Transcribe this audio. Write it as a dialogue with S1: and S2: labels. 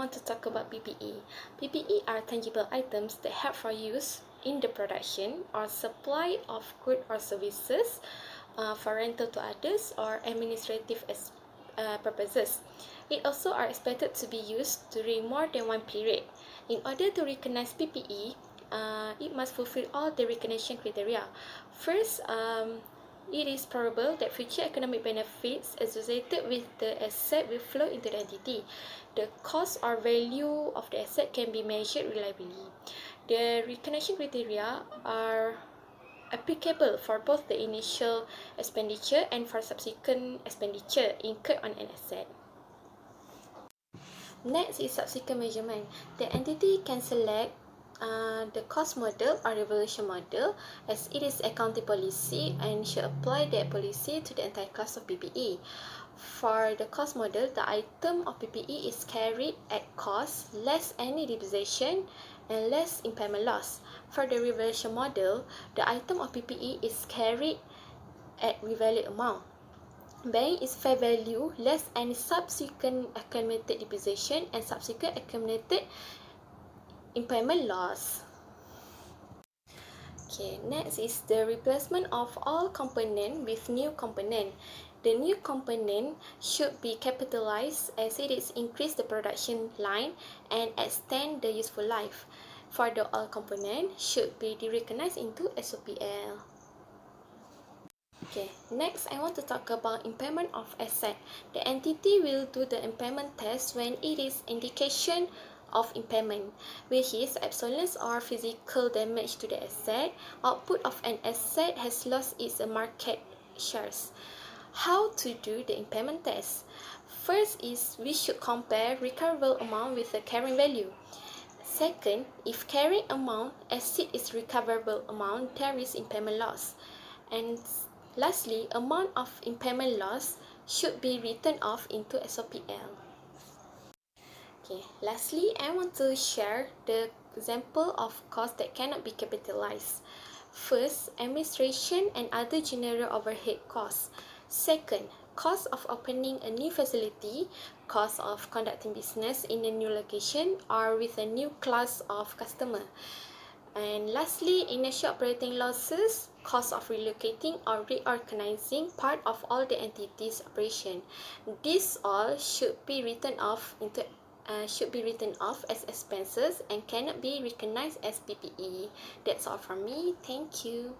S1: want to talk about PPE. PPE are tangible items that help for use in the production or supply of goods or services for rental to others or administrative purposes. It also are expected to be used during more than one period. In order to recognize PPE, it must fulfill all the recognition criteria. First, it is probable that future economic benefits associated with the asset will flow into the entity. The cost or value of the asset can be measured reliably. The recognition criteria are applicable for both the initial expenditure and for subsequent expenditure incurred on an asset. Next is subsequent measurement. The entity can select the cost model or revaluation model as it is accounting policy and should apply that policy to the entire class of PPE. For the cost model, the item of PPE is carried at cost less any depreciation and less impairment loss. For the revaluation model, the item of PPE is carried at revalued amount, bearing its fair value less any subsequent accumulated depreciation and subsequent accumulated impairment loss. Okay, next is the replacement of all component with new component. The new component should be capitalized as it is increase the production line and extend the useful life. For the old component should be recognized into SOPL. Okay, next I want to talk about impairment of asset. The entity will do the impairment test when it is indication of impairment, which is obsolescence or physical damage to the asset. Output of an asset has lost its market shares. How to do the impairment test? First is we should compare recoverable amount with the carrying value. Second, if carrying amount exceeds its recoverable amount, there is impairment loss. And lastly, amount of impairment loss should be written off into SOPL. Okay, lastly, I want to share the example of costs that cannot be capitalized. First, administration and other general overhead costs. Second, cost of opening a new facility, cost of conducting business in a new location or with a new class of customer. And lastly, initial operating losses, cost of relocating or reorganizing part of all the entities' operation. This all should be written off as expenses and cannot be recognized as PPE. That's all from me. Thank you.